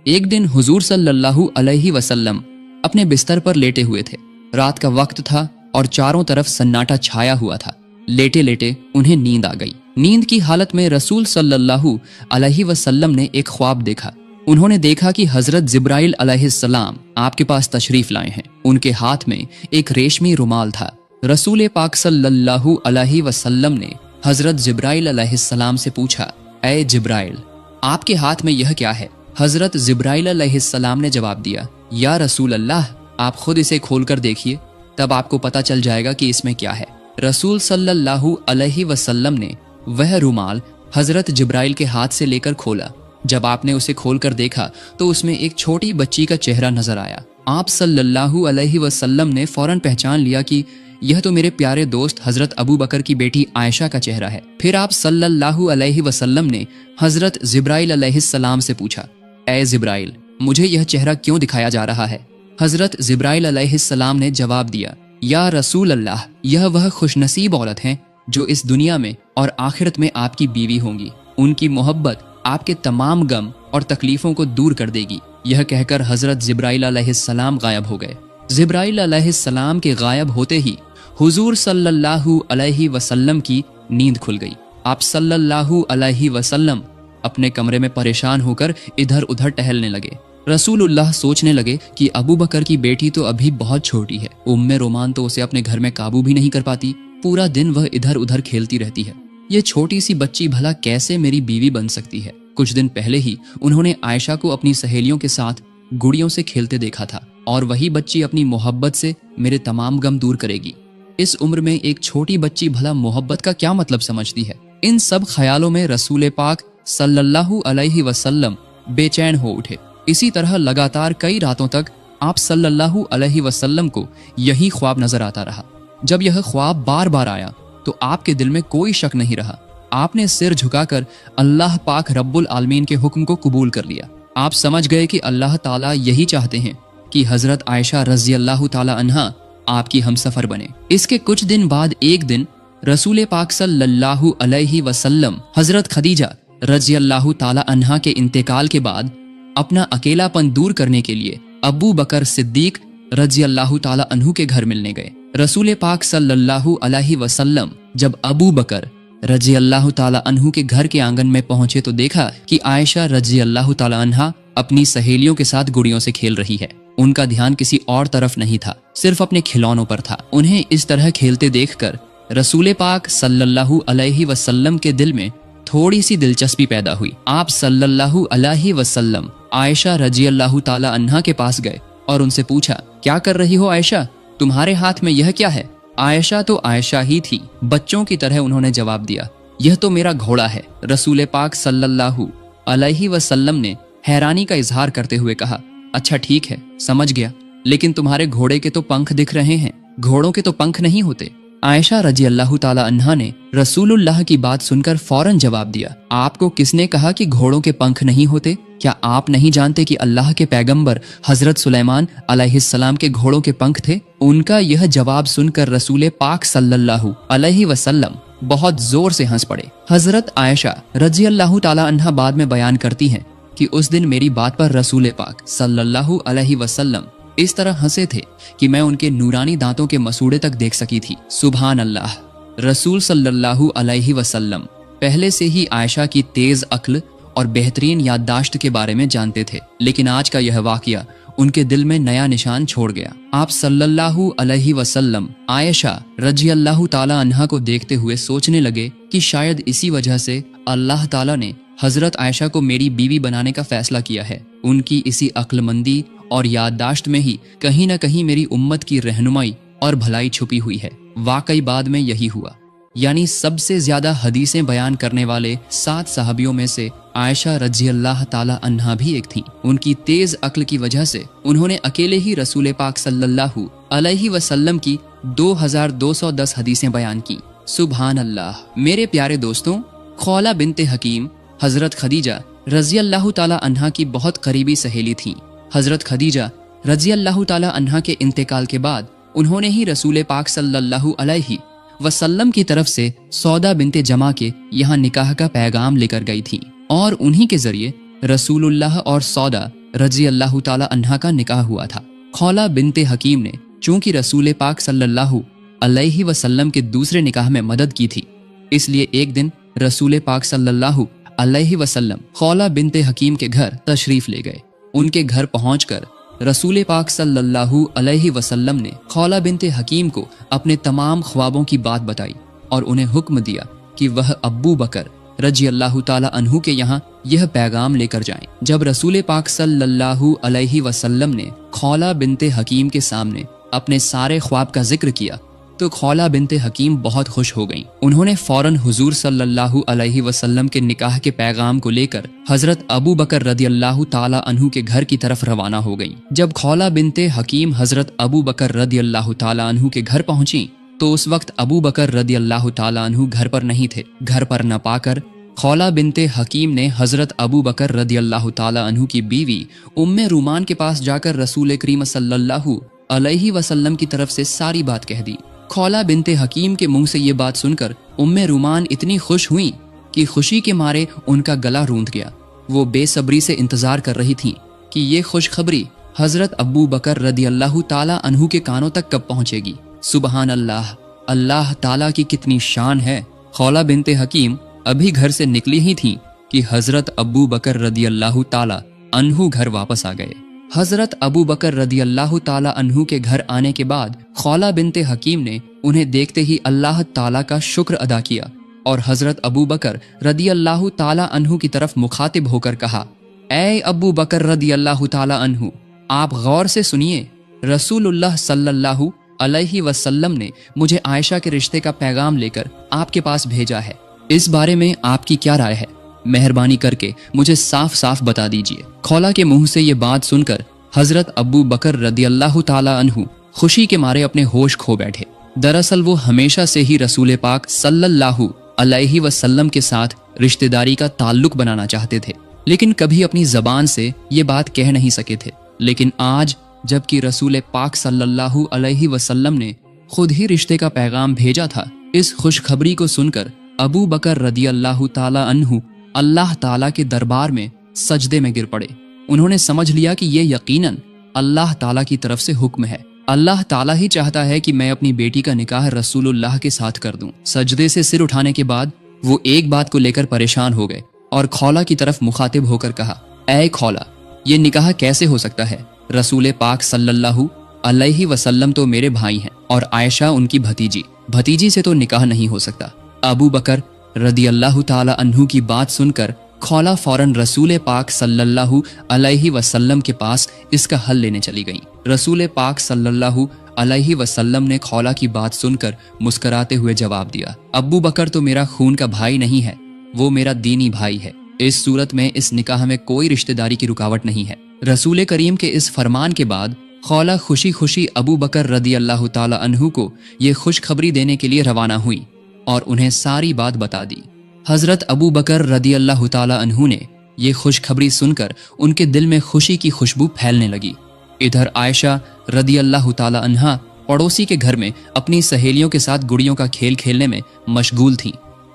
एक दिन हुजूर सल्लल्लाहु अलैहि वसल्लम अपने बिस्तर पर लेटे हुए थे। रात का वक्त था और चारों तरफ सन्नाटा छाया हुआ था। लेटे लेटे उन्हें नींद आ गई। नींद की हालत में रसूल सल्लल्लाहु अलैहि वसल्लम ने एक ख्वाब देखा। उन्होंने देखा कि हजरत जिब्राइल अलैहिस्सलाम आपके पास तशरीफ लाए हैं। उनके हाथ में एक रेशमी रुमाल था। रसूल पाक सल्लल्लाहु अलैहि वसल्लम ने हजरत जिब्राइल अलैहिस्सलाम से पूछा, ऐ जिब्राइल, आपके हाथ में यह क्या है? हजरत जिब्राइल अलैहिस्सलाम ने जवाब दिया, या रसूल अल्लाह, आप खुद इसे खोलकर देखिए, तब आपको पता चल जाएगा कि इसमें क्या है। रसूल सल्लल्लाहु अलैहि वसल्लम ने वह रुमाल हजरत जिब्राइल के हाथ से लेकर खोला। जब आपने उसे खोलकर देखा तो उसमें एक छोटी बच्ची का चेहरा नजर आया। आप सल्लल्लाहु अलैहि वसल्लम ने फौरन पहचान लिया कि यह तो मेरे प्यारे दोस्त हजरत अबू बकर की बेटी आयशा का चेहरा है। फिर आप सल्लल्लाहु अलैहि वसल्लम ने हजरत जिब्राइल अलैहिस्सलाम से पूछा, ऐ जिब्राइल, मुझे यह चेहरा क्यों दिखाया जा रहा है? हजरत जिब्राइल अलैहिस्सलाम ने जवाब दिया, या रसूल अल्लाह, यह वह खुशनसीब औरत हैं जो इस दुनिया में और आखिरत में आपकी बीवी होंगी। उनकी मोहब्बत आपके तमाम गम और तकलीफों को दूर कर देगी। यह कहकर हजरत जिब्राइल अलैहिस्सलाम गायब हो गए। जिब्राइल अलैहिस्सलाम के गायब होते ही हुजूर सल्लल्लाहु अलैहि वसल्लम की नींद खुल गई। आप सल्लल्लाहु अलैहि वसल्लम अपने कमरे में परेशान होकर इधर उधर टहलने लगे। रसूलुल्लाह सोचने लगे कि अबू बकर की बेटी तो अभी बहुत छोटी है। उम्मे रोमान तो उसे अपने घर में काबू भी नहीं कर पाती। पूरा दिन वह इधर उधर खेलती रहती है। ये छोटी सी बच्ची भला कैसे मेरी बीवी बन सकती है? कुछ दिन पहले ही उन्होंने आयशा को अपनी सहेलियों के साथ गुड़ियों से खेलते देखा था, और वही बच्ची अपनी मोहब्बत से मेरे तमाम गम दूर करेगी। इस उम्र में एक छोटी बच्ची भला मोहब्बत का क्या मतलब समझती है? इन सब ख्यालों में रसूल पाक सल्लल्लाहु अलैहि वसल्लम बेचैन हो उठे। इसी तरह लगातार कई रातों तक आप सल्लल्लाहु अलैहि वसल्लम को यही ख्वाब नजर आता रहा। जब यह ख्वाब बार बार आया तो आपके दिल में कोई शक नहीं रहा। आपने सिर झुकाकर अल्लाह पाक रब्बुल आलमीन के हुक्म को कबूल कर लिया। आप समझ गए कि अल्लाह ताला यही चाहते हैं कि हजरत आयशा रजी अल्लाह ताला अन्हा आपकी हमसफर बने। इसके कुछ दिन बाद एक दिन रसूल पाक सल्लल्लाहु अलैहि वसल्लम हजरत खदीजा रजी अल्लाह ताला अन्हा के इंतकाल के बाद अपना अकेलापन दूर करने के लिए अबू बकर सिद्दीक रजी अल्लाह ताला अन्हु के घर मिलने गए। रसूल पाक सल्लल्लाहु अलैहि वसल्लम जब अबू बकर रजी अल्लाह ताला अन्हु के घर के आंगन में पहुंचे तो देखा कि आयशा रजी अल्लाह ताला अन्हा अपनी सहेलियों के साथ गुड़ियों से खेल रही है। उनका ध्यान किसी और तरफ नहीं था, सिर्फ अपने खिलौनों पर था। उन्हें इस तरह खेलते देखकर रसूल पाक सल्लल्लाहु अलैहि वसल्लम के दिल में थोड़ी सी दिलचस्पी पैदा हुई। आप सल्लल्लाहु अलैहि वसल्लम आयशा रजी अल्लाह ताला अन्हा के पास गए और उनसे पूछा, क्या कर रही हो आयशा? तुम्हारे हाथ में यह क्या है? आयशा तो आयशा ही थी। बच्चों की तरह उन्होंने जवाब दिया, यह तो मेरा घोड़ा है। रसूल पाक सल्लल्लाहु अलैहि वसल्लम ने हैरानी का इजहार करते हुए कहा, अच्छा ठीक है, समझ गया, लेकिन तुम्हारे घोड़े के तो पंख दिख रहे हैं, घोड़ों के तो पंख नहीं होते। आयशा रजी अल्लाह ताला अन्हा ने रसूलुल्लाह की बात सुनकर फौरन जवाब दिया, आपको किसने कहा कि घोड़ों के पंख नहीं होते? क्या आप नहीं जानते कि अल्लाह के पैगंबर हजरत सुलेमान अलैहिस्सलाम के घोड़ों के पंख थे? उनका यह जवाब सुनकर रसूल पाक सल्लल्लाहु अलैहि वसल्लम बहुत जोर से हंस पड़े। हजरत आयशा रजी अल्लाह ताला अन्हा बाद में बयान करती हैं कि उस दिन मेरी बात पर रसूल पाक सल्लल्लाहु अलैहि वसल्लम इस तरह हंसे थे कि मैं उनके नूरानी दांतों के मसूड़े तक देख सकी थी। सुभान अल्लाह। रसूल सल्लल्लाहु अलैहि वसल्लम पहले से ही आयशा की तेज अक्ल और बेहतरीन याददाश्त के बारे में जानते थे, लेकिन आज का यह वाकया उनके दिल में नया निशान छोड़ गया। आप सल्लल्लाहु अलैहि वसल्लम आयशा रजी अल्लाह ताला अन्हा को देखते हुए सोचने लगे कि शायद इसी वजह से अल्लाह ताला ने हजरत आयशा को मेरी बीवी बनाने का फैसला किया है। उनकी इसी अक्लमंदी और याददाश्त में ही कहीं न कहीं मेरी उम्मत की रहनुमाई और भलाई छुपी हुई है। वाकई बाद में यही हुआ, यानी सबसे ज्यादा हदीसें बयान करने वाले 7 सहाबियों में से आयशा रजी अल्लाह ताला अन्हा भी एक थी। उनकी तेज अक्ल की वजह से उन्होंने अकेले ही रसूल पाक सल्लल्लाहु अलैहि वसल्लम की 2210 हदीसें बयान की। सुभान अल्लाह। मेरे प्यारे दोस्तों, खौला बिनते हकीम हजरत खदीजा रजी अल्लाह ताला अन्हा की बहुत करीबी सहेली थी। हजरत खदीजा रजी अल्लाह ताला अन्हा के इंतकाल के बाद उन्होंने ही रसूल पाक सल्लल्लाहु अलैहि वसल्लम की तरफ से सौदा बिनते जमा के यहाँ निकाह का पैगाम लेकर गई थी, और उन्हीं के जरिए रसूलुल्लाह और सौदा रजी अल्लाह ताला अन्हा का निकाह हुआ था। खौला बिनते हकीम ने चूंकि रसूल पाक सल्लल्लाहु अलैहि वसल्लम के दूसरे निकाह में मदद की थी, इसलिए एक दिन रसूल पाक सल्लल्लाहु अलैहि वसल्लम खौला बिनते हकीम के घर तशरीफ ले गए। उनके घर पहुंचकर रसूल पाक सल्लल्लाहु अलैहि वसल्लम ने खौला बिनते हकीम को अपने तमाम ख्वाबों की बात बताई और उन्हें हुक्म दिया कि वह अब्बू बकर रजी अल्लाह ताला अन्हु के यहाँ यह पैगाम लेकर जाएं। जब रसूल पाक सल्लल्लाहु अलैहि वसल्लम ने खौला बिनते हकीम के सामने अपने सारे ख्वाब का जिक्र किया तो खौला बिनते हकीम बहुत खुश हो गईं। उन्होंने फौरन हुजूर सल्लल्लाहु अलैहि वसल्लम के निकाह के पैगाम को लेकर हजरत अबू बकर रदी अल्लाह ताला अन्हु के घर की तरफ रवाना हो गईं। जब खौला बिनते हकीम हजरत अबू बकर रदी अल्लाह ताला अन्हु के घर पहुंची तो उस वक्त अबू बकर रदी अल्लाह ताला अन्हु घर पर नहीं थे। घर पर न पाकर खौला बिनते हकीम ने हजरत अबू बकर रदी अल्लाह ताला अन्हु की बीवी उम्मे रूमान के पास जाकर रसूल करीम सल्लल्लाहु अलैहि वसल्लम की तरफ से सारी बात कह दी। खौला बिनते हकीम के मुंह से ये बात सुनकर उम्मे रूमान इतनी खुश हुई कि खुशी के मारे उनका गला रूंध गया। वो बेसब्री से इंतजार कर रही थीं कि ये खुशखबरी हजरत अबू बकर रदी अल्लाह ताला अन्हु के कानों तक कब पहुंचेगी। सुबहान अल्लाह, अल्लाह ताला की कितनी शान है। खौला बिनते हकीम अभी घर से निकली ही थीं कि हजरत अबू बकर रदी अल्लाह ताला अन्हु घर वापस आ गए। हजरत अबू बकर रदी अल्लाह ताला अन्हु के घर आने के बाद खौला बिनते हकीम ने उन्हें देखते ही अल्लाह ताला का शुक्र अदा किया और हजरत अबू बकर रदी अल्लाह ताला अन्हु की तरफ मुखातिब होकर कहा, ऐ अबू बकर रदी अल्लाह ताला अन्हु, आप गौर से सुनिए। रसूलुल्लाह सल्लल्लाहु अलैहि वसल्लम ने मुझे आयशा के रिश्ते का पैगाम लेकर आपके पास भेजा है। इस बारे में आपकी क्या राय है? मेहरबानी करके मुझे साफ साफ बता दीजिए। खौला के मुंह से ये बात सुनकर हजरत अबू बकर रदी अल्लाह ताला अन्हु खुशी के मारे अपने होश खो बैठे। दरअसल वो हमेशा से ही रसूल पाक सल्लल्लाहु अलैहि वसल्लम के साथ रिश्तेदारी का ताल्लुक बनाना चाहते थे, लेकिन कभी अपनी जबान से ये बात कह नहीं सके थे। लेकिन आज जबकि रसूल पाक सल्लल्लाहु अलैहि वसल्लम ने खुद ही रिश्ते का पैगाम भेजा था, इस खुशखबरी को सुनकर अबू बकर रदी अल्लाह ताला अन्हु अल्लाह ताला के दरबार में सजदे में गिर पड़े। उन्होंने समझ लिया कि ये यकीनन अल्लाह ताला की तरफ से हुक्म है। अल्लाह ताला ही चाहता है कि मैं अपनी बेटी का निकाह रसूलुल्लाह के साथ कर दूं। सजदे से सिर उठाने के बाद वो एक बात को लेकर परेशान हो गए और खौला की तरफ मुखातिब होकर कहा, ऐ खौला, ये निकाह कैसे हो सकता है? रसूल पाक सल्लल्लाहु अलैहि वसल्लम तो मेरे भाई हैं और आयशा उनकी भतीजी से तो निकाह नहीं हो सकता। अबू बकर रदी अल्लाह ताला अन्हु की बात सुनकर खौला फौरन रसूल पाक सल्लल्लाहु अलैहि वसल्लम के पास इसका हल लेने चली गईं। रसूल पाक सल्लल्लाहु अलैहि वसल्लम ने खौला की बात सुनकर मुस्कुराते हुए जवाब दिया, अब्बू बकर तो मेरा खून का भाई नहीं है, वो मेरा दीनी भाई है। इस सूरत में इस निकाह में कोई रिश्तेदारी की रुकावट नहीं है। रसूल करीम के इस फरमान के बाद खौला खुशी खुशी अबू बकर रदी अल्लाह ताला अन्हु को ये खुशखबरी देने के लिए रवाना हुई और उन्हें सारी बात बता दी। हजरत अबू बकर रदी अल्लाह ताला अन्हु ने ये खुशखबरी सुनकर उनके दिल में खुशी की खुशबू फैलने लगी। इधर आयशा रदी अल्लाह ताला अन्हा पड़ोसी के घर में अपनी सहेलियों के साथ गुड़ियों का खेल खेलने में मशगूल थीं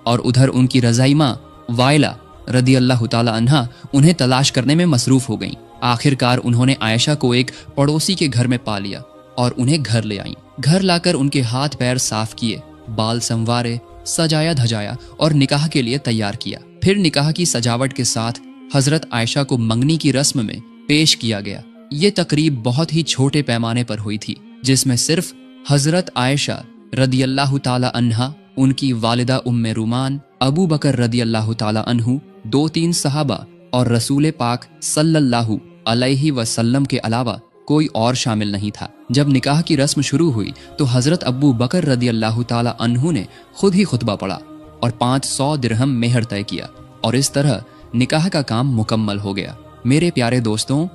और उधर उनकी रज़ाई माँ वाइला रदी अल्लाह ताला अन्हा उन्हें तलाश करने में मसरूफ हो गईं। आखिरकार उन्होंने आयशा को एक पड़ोसी के घर में पा लिया और उन्हें घर ले आईं। घर लाकर उनके हाथ पैर साफ किए, बाल संवारे, सजाया धजाया और निकाह के लिए तैयार किया। फिर निकाह की सजावट के साथ हजरत आयशा को मंगनी की रस्म में पेश किया गया। ये तकरीब बहुत ही छोटे पैमाने पर हुई थी, जिसमें सिर्फ हजरत आयशा रदी अल्लाह ताला अन्हा, उनकी वालिदा उम्मे रूमान, अबू बकर रदी अल्लाह ताला अन्हु, 2-3 सहाबा और रसूल पाक सल्लल्लाहु अलैहि वसल्लम के अलावा कोई और शामिल नहीं था। जब निकाह की रस्म शुरू हुई तो हजरत अबू बकर रदी अल्लाह ताला अन्हु ने खुद ही खुतबा पढ़ा और 500 दिरहम मेहर तय किया और इस तरह निकाह का काम मुकम्मल हो गया। मेरे प्यारे दोस्तों,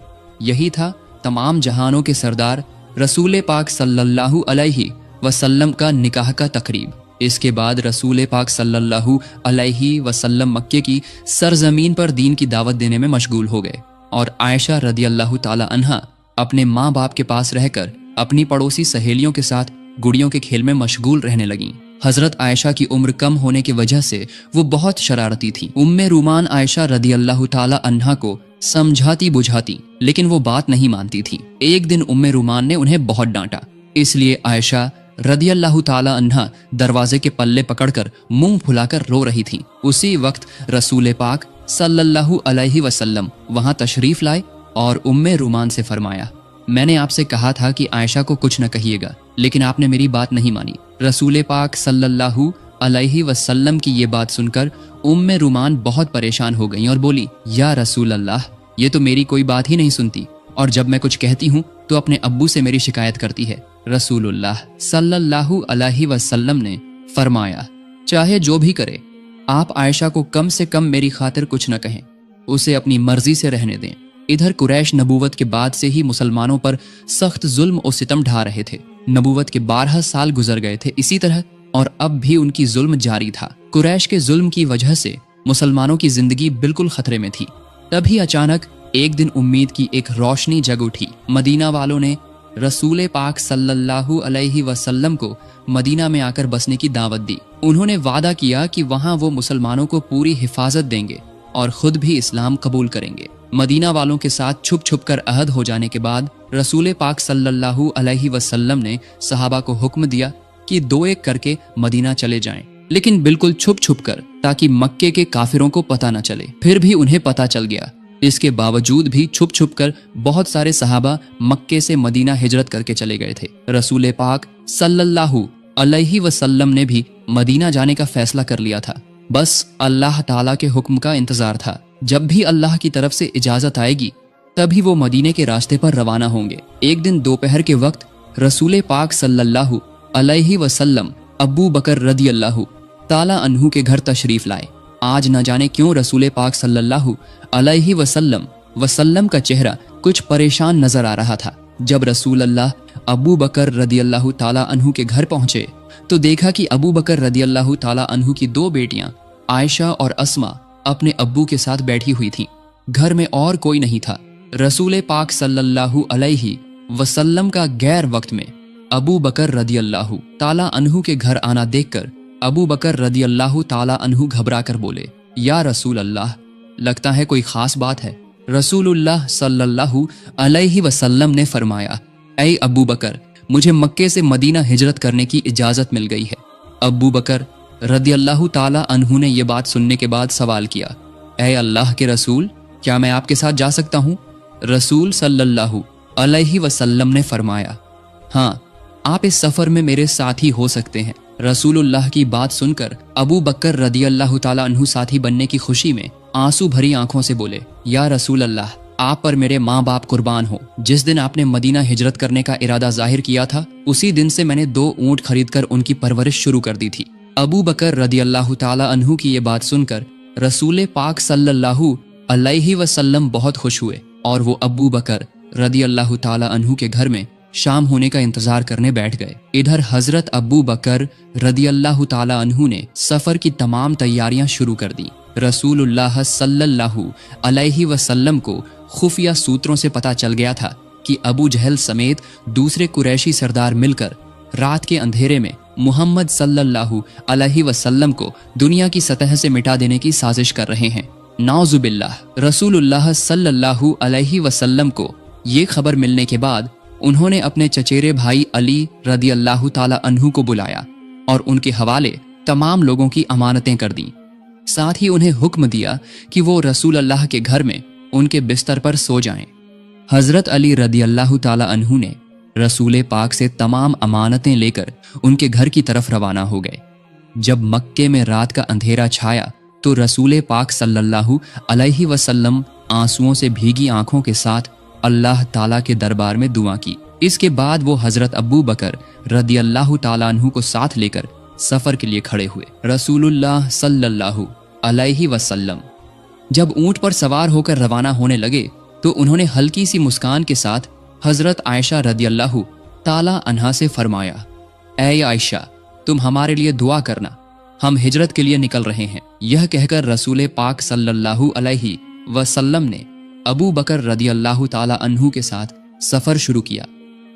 यही था तमाम जहानों के सरदार रसूल पाक सल्लल्लाहु अलैहि वसल्लम का निकाह का तकरीब। इसके बाद रसूल पाक सल्लल्लाहु अलैहि वसल्लम मक्के की सरजमीन पर दीन की दावत देने में मशगूल हो गए और आयशा रदी अल्लाह ताला अन्हा अपने माँ बाप के पास रहकर अपनी पड़ोसी सहेलियों के साथ गुड़ियों के खेल में मशगूल रहने लगीं। हजरत आयशा की उम्र कम होने की वजह से वो बहुत शरारती थी। उम्मे रूमान आयशा रदी अल्लाह ताला अन्हा को समझाती बुझाती, लेकिन वो बात नहीं मानती थी। एक दिन उम्मे रूमान ने उन्हें बहुत डांटा, इसलिए आयशा रदी अल्लाह ताला अन्हा दरवाजे के पल्ले पकड़कर मुंह फुलाकर रो रही थी। उसी वक्त रसूल पाक सल्लल्लाहु अलैहि वसल्लम वहां तशरीफ लाए और उम्मे रूमान से फरमाया, मैंने आपसे कहा था कि आयशा को कुछ न कहिएगा, लेकिन आपने मेरी बात नहीं मानी। रसूल पाक सल्लल्लाहु अलैहि वसल्लम की ये बात सुनकर उम्मे रूमान बहुत परेशान हो गईं और बोली, या रसूल अल्लाह, ये तो मेरी कोई बात ही नहीं सुनती, और जब मैं कुछ कहती हूँ तो अपने अब्बू से मेरी शिकायत करती है। रसूलुल्लाह सल्लल्लाहु अलैहि वसल्लम ने फरमाया, चाहे जो भी करे, आप आयशा को कम से कम मेरी खातिर कुछ न कहें, उसे अपनी मर्जी से रहने दें। इधर कुरैश नबूवत के बाद से ही मुसलमानों पर सख्त जुल्म और सितम ढा रहे थे। नबूवत के 12 साल गुजर गए थे इसी तरह, और अब भी उनकी जुल्म जारी था। कुरैश के जुल्म की वजह से मुसलमानों की जिंदगी बिल्कुल खतरे में थी। तभी अचानक एक दिन उम्मीद की एक रोशनी जग उठी। मदीना वालों ने रसूल पाक सल्लल्लाहु अलैहि वसल्लम को मदीना में आकर बसने की दावत दी। उन्होंने वादा किया कि वहां वो मुसलमानों को पूरी हिफाजत देंगे और खुद भी इस्लाम कबूल करेंगे। मदीना वालों के साथ छुप छुप कर अहद हो जाने के बाद रसूल पाक सल्लल्लाहु अलैहि वसल्लम ने सहाबा को हुक्म दिया कि 2-1 करके मदीना चले जाएं, लेकिन बिल्कुल छुप छुप कर, ताकि मक्के के काफिरों को पता न चले। फिर भी उन्हें पता चल गया। इसके बावजूद भी छुप छुप कर बहुत सारे सहाबा मक्के से मदीना हिजरत करके चले गए थे। रसूल पाक सल्लल्लाहु अलैहि वसल्लम ने भी मदीना जाने का फैसला कर लिया था। बस अल्लाह ताला के हुक्म का इंतजार था। जब भी अल्लाह की तरफ से इजाजत आएगी तभी वो मदीने के रास्ते पर रवाना होंगे। एक दिन दोपहर के वक्त रसूल पाक सल्लल्लाहु अलैहि वसल्लम अबू बकर रदी अल्लाह ताला अन्हु के घर तशरीफ लाए। आज न जाने क्यों रसूल पाक सल्लल्लाहु अलैहि वसल्लम का चेहरा कुछ परेशान नजर आ रहा था। जब रसूल अल्लाह अबू बकर रदी अल्लाह ताला अन्हु के घर पहुंचे तो देखा कि अबू बकर रदी अल्लाह ताला अन्हु की 2 बेटियां आयशा और अस्मा अपने अब्बू के साथ बैठी हुई थीं। घर में और कोई नहीं था। रसूल पाक सल्लल्लाहु अलैहि वसल्लम का गैर वक्त में अबू बकर रदी अल्लाह ताला अन्हु के घर आना देखकर अबू बकर रदी अल्लाह ताला अन्हु घबरा कर बोले, या रसूल अल्लाह, लगता है कोई खास बात है। रसूलुल्लाह सल्लल्लाहु अलैहि वसल्लम ने फरमाया, ऐ अबू बकर, मुझे मक्के से मदीना हिजरत करने की इजाजत मिल गई है। अबू बकर रदी अल्लाह ताला अन्हु ने यह बात सुनने के बाद सवाल किया, ऐ अल्लाह के रसूल, क्या मैं आपके साथ जा सकता हूँ? रसूल सल्लल्लाहु अलैहि वसल्लम ने फरमाया, हाँ, आप इस सफर में मेरे साथी हो सकते हैं। रसूलुल्लाह की बात सुनकर अबू बकर रदी अल्लाह ताला अन्हु साथी बनने की खुशी में आंसू भरी आंखों से बोले, या रसूल अल्लाह, आप पर मेरे माँ बाप कुर्बान हो। जिस दिन आपने मदीना हिजरत करने का इरादा जाहिर किया था, उसी दिन से मैंने 2 ऊंट खरीदकर उनकी परवरिश शुरू कर दी थी। अबू बकर रदी अल्लाह ताला अन्हु की ये बात सुनकर रसूल पाक सल्लल्लाहु अलैहि वसल्लम बहुत खुश हुए और वो अबू बकर रदी अल्लाह ताला अन्हु के घर में शाम होने का इंतजार करने बैठ गए। इधर हजरत अबू बकर रदी अल्लाह ताला अन्हु ने सफर की तमाम तैयारियां शुरू कर दी। रसूलुल्लाह सल्लल्लाहु अलैहि वसल्लम को खुफिया सूत्रों से पता चल गया था कि अबू जहल समेत दूसरे कुरैशी सरदार मिलकर रात के अंधेरे में मुहम्मद सल्लल्लाहु अलैहि वसल्लम को दुनिया की सतह से मिटा देने की साजिश कर रहे हैं। नाउजुबिल्लाह। रसूलुल्लाह सल्लल्लाहु अलैहि वसल्लम को ये खबर मिलने के बाद उन्होंने अपने चचेरे भाई अली रदी अल्लाह ताला अन्हु को बुलाया और उनके हवाले तमाम लोगों की अमानतें कर दी। साथ ही उन्हें हुक्म दिया कि वो रसूल अल्लाह के घर में उनके बिस्तर पर सो जाएं। हजरत अली रदी अल्लाह ताला अन्हु ने रसूल पाक से तमाम अमानतें लेकर उनके घर की तरफ रवाना हो गए। जब मक्के में रात का अंधेरा छाया तो रसूल पाक सल्लल्लाहु अलैहि वसल्लम आंसुओं से भीगी आंखों के साथ अल्लाह ताला के दरबार में दुआ की। इसके बाद वो हजरत अबू बकर रदी अल्लाह ताला अन्हु को साथ लेकर सफर के लिए खड़े हुए। रसूलुल्लाह सल्लल्लाहु अलैहि वसल्लम जब ऊंट पर सवार होकर रवाना होने लगे तो उन्होंने हल्की सी मुस्कान के साथ हजरत आयशा रदी अल्लाह ताला अन्हा से फरमाया, ऐ आयशा, तुम हमारे लिए दुआ करना, हम हिजरत के लिए निकल रहे हैं। यह कहकर रसूल पाक सल्लल्लाहु अलैहि वसल्लम ने अबू बकर रदी अल्लाह ताला अन्हु के साथ सफर शुरू किया।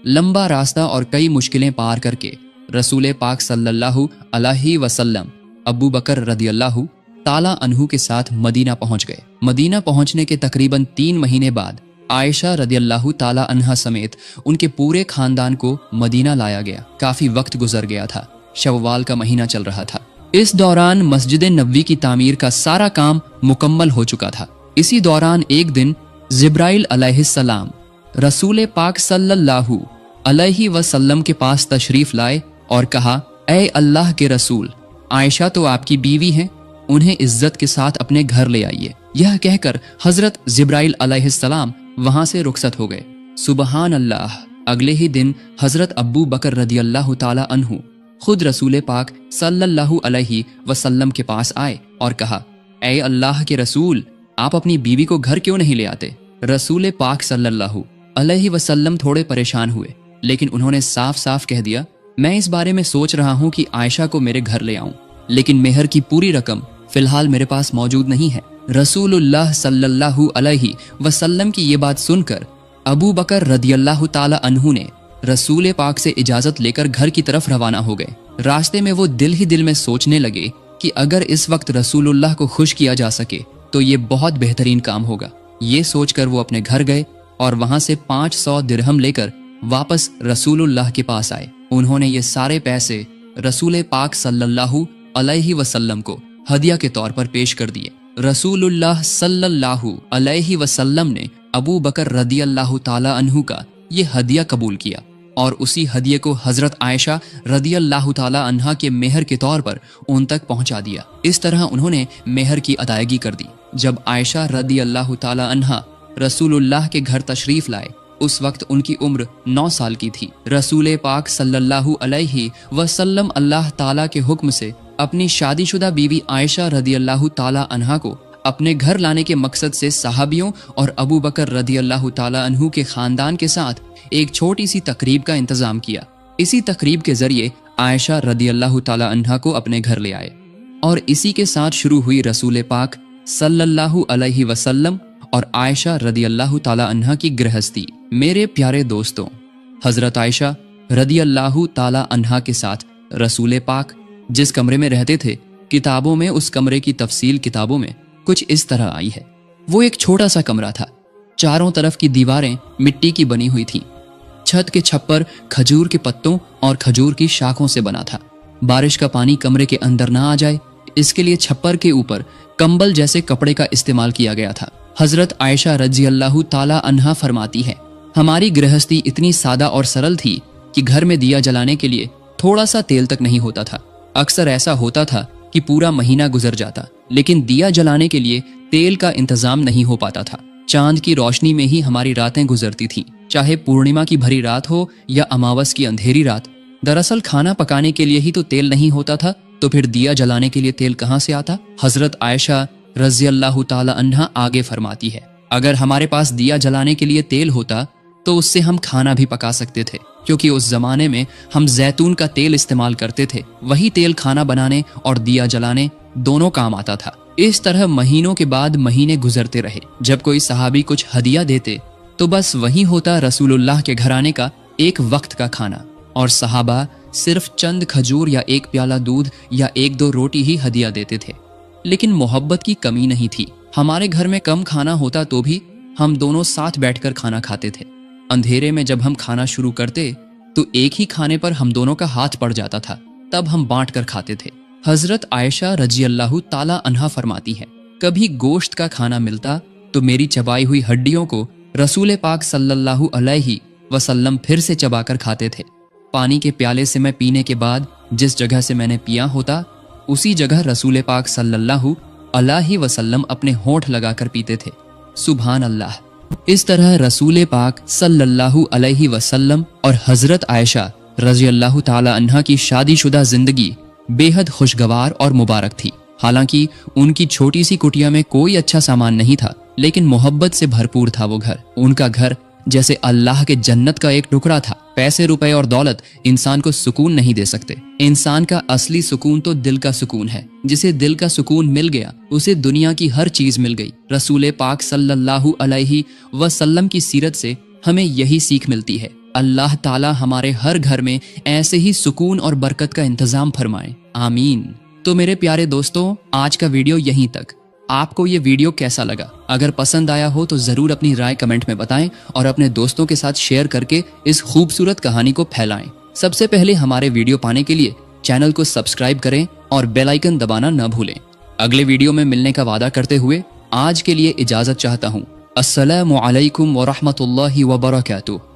लंबा रास्ता और कई मुश्किलें पार करके रसूल पाक सल्लल्लाहु अलैहि वसल्लम अबू बकर रदियल्लाहु ताला अन्हु के साथ मदीना पहुंच गए। मदीना पहुंचने के तकरीबन 3 महीने बाद आयशा रदियल्लाहु ताला अन्हा समेत उनके पूरे खानदान को मदीना लाया गया। काफी वक्त गुजर गया था, शव्वाल का महीना चल रहा था। इस दौरान मस्जिद नबवी की तामीर का सारा काम मुकम्मल हो चुका था। इसी दौरान एक दिन जिब्राइल अलैहिस्सलाम रसूल पाक सल्लल्लाहु अलैहि वसल्लम के पास तशरीफ लाए और कहा, ऐ अल्लाह के रसूल, आयशा तो आपकी बीवी हैं, उन्हें इज्जत के साथ अपने घर ले आइए। यह कहकर हजरत जिब्राइल अलैहिस्सलाम वहां से रुखसत हो गए। सुबहान अल्लाह। अगले ही दिन हजरत अबू बकर रदियल्लाहु ताला अन्हु खुद रसूल पाक सल्लल्लाहु अलैहि वसल्लम के पास आए और कहा, ऐ अल्लाह के रसूल, आप अपनी बीवी को घर क्यों नहीं ले आते? रसूल पाक सल्लल्लाहु अलैहि वसल्लम थोड़े परेशान हुए, लेकिन उन्होंने साफ साफ कह दिया, मैं इस बारे में सोच रहा हूँ कि आयशा को मेरे घर ले आऊं, लेकिन मेहर की पूरी रकम फिलहाल मेरे पास मौजूद नहीं है। रसूलुल्लाह सल्लल्लाहु अलैहि वसल्लम की ये बात सुनकर अबू बकर रदियल्लाहु ताला अन्हु ने रसूल पाक से इजाजत लेकर घर की तरफ रवाना हो गए। रास्ते में वो दिल ही दिल में सोचने लगे कि अगर इस वक्त रसूलुल्लाह को खुश किया जा सके तो ये बहुत बेहतरीन काम होगा। ये सोचकर वो अपने घर गए और वहां से 500 दिरहम लेकर वापस रसूलुल्लाह के पास आए। उन्होंने ये सारे पैसे रसूल पाक सल्लल्लाहु अलैहि वसल्लम को हदिया के तौर पर पेश कर दिए। रसूलुल्लाह सल्लल्लाहु अलैहि वसल्लम ने अबू बकर रदियल्लाहु ताला अन्हु का ये हदिया कबूल किया और उसी हदिये को हजरत आयशा रदियल्लाहु ताला अन्हा के मेहर के तौर पर उन तक पहुंचा दिया। इस तरह उन्होंने मेहर की अदायगी कर दी। जब आयशा रदियल्लाहु ताला अन्हा रसूलुल्लाह के घर तशरीफ लाए, उस वक्त उनकी उम्र 9 साल की थी। रसूल पाक सल्लल्लाहु अलैहि वसल्लम अल्लाह ताला के हुक्म से अपनी शादीशुदा बीवी आयशा रदियल्लाहु ताला अन्हा को अपने घर लाने के मकसद से सहाबियों और अबू बकर रदियल्लाहु ताला अन्हु के खानदान के साथ एक छोटी सी तकरीब का इंतजाम किया। इसी तकरीब के जरिए आयशा रदियल्लाहु ताला अन्हा को अपने घर ले आए और इसी के साथ शुरू हुई रसूल पाक सल्लल्लाहु अलैहि वसल्लम और आयशा रदियल्लाहु ताला अन्हा की गृहस्थी। मेरे प्यारे दोस्तों, हजरत आयशा रदियल्लाहु ताला अन्हा के साथ रसूल पाक जिस कमरे में रहते थे, किताबों में उस कमरे की तफसील किताबों में कुछ इस तरह आई है। वो एक छोटा सा कमरा था। चारों तरफ की दीवारें मिट्टी की बनी हुई थीं। छत के छप्पर खजूर के पत्तों और खजूर की शाखों से बना था। बारिश का पानी कमरे के अंदर ना आ जाए, इसके लिए छप्पर के ऊपर कंबल जैसे कपड़े का इस्तेमाल किया गया था। हजरत आयशा रज़ियल्लाहु ताला अन्हा फरमाती है, हमारी गृहस्थी इतनी सादा और सरल थी कि घर में दिया जलाने के लिए थोड़ा सा तेल तक नहीं होता था। अक्सर ऐसा होता था कि पूरा महीना गुजर जाता, लेकिन दिया जलाने के लिए तेल का इंतजाम नहीं हो पाता था। चांद की रोशनी में ही हमारी रातें गुजरती थीं, चाहे पूर्णिमा की भरी रात हो या अमावस की अंधेरी रात। दरअसल खाना पकाने के लिए ही तो तेल नहीं होता था, तो फिर दिया जलाने के लिए तेल कहाँ से आता? हजरत आयशा रज़ियल्लाहु ताला अन्हा आगे फरमाती है, अगर हमारे पास दिया जलाने के लिए तेल होता तो उससे हम खाना भी पका सकते थे, क्योंकि उस जमाने में हम जैतून का तेल इस्तेमाल करते थे। वही तेल खाना बनाने और दिया जलाने दोनों काम आता था। इस तरह महीनों के बाद महीने गुजरते रहे। जब कोई सहाबी कुछ हदिया देते तो बस वही होता रसूलुल्लाह के घराने का एक वक्त का खाना, और सहाबा सिर्फ चंद खजूर या एक प्याला दूध या 1-2 रोटी ही हदिया देते थे। लेकिन मोहब्बत की कमी नहीं थी। हमारे घर में कम खाना होता तो भी हम दोनों साथ बैठकर खाना खाते थे। अंधेरे में जब हम खाना शुरू करते तो एक ही खाने पर हम दोनों का हाथ पड़ जाता था, तब हम बांट कर खाते थे। हजरत आयशा रज़ियल्लाहु ताला अन्हा फरमाती है, कभी गोश्त का खाना मिलता तो मेरी चबाई हुई हड्डियों को रसूल पाक सल्लल्लाहु अलैहि वसल्लम फिर से चबाकर खाते थे। पानी के प्याले से मैं पीने के बाद जिस जगह से मैंने पिया होता, उसी जगह रसूल पाक सल्लल्लाहु अलैहि वसल्लम अपने होंठ लगाकर पीते थे। सुभान अल्लाह। इस तरह रसूल पाक सल्लल्लाहु अलैहि वसल्लम और हजरत आयशा रज़ियल्लाहु ताला अन्हा की शादीशुदा जिंदगी बेहद खुशगवार और मुबारक थी। हालांकि उनकी छोटी सी कुटिया में कोई अच्छा सामान नहीं था, लेकिन मोहब्बत से भरपूर था वो घर। उनका घर जैसे अल्लाह के जन्नत का एक टुकड़ा था। पैसे रुपए और दौलत इंसान को सुकून नहीं दे सकते। इंसान का असली सुकून तो दिल का सुकून है। जिसे दिल का सुकून मिल गया उसे दुनिया की हर चीज मिल गई। रसूल पाक सल्लल्लाहु अलैहि वसल्लम की सीरत से हमें यही सीख मिलती है अल्लाह ताला हमारे हर घर में ऐसे ही सुकून और बरकत का इंतजाम फरमाए, आमीन। तो मेरे प्यारे दोस्तों, आज का वीडियो यहीं तक। आपको ये वीडियो कैसा लगा? अगर पसंद आया हो तो जरूर अपनी राय कमेंट में बताएं और अपने दोस्तों के साथ शेयर करके इस खूबसूरत कहानी को फैलाएं। सबसे पहले हमारे वीडियो पाने के लिए चैनल को सब्सक्राइब करें और बेल आइकन दबाना न भूलें। अगले वीडियो में मिलने का वादा करते हुए आज के लिए इजाजत चाहता हूँ। अस्सलामु अलैकुम व रहमतुल्लाहि व बरकातुहू।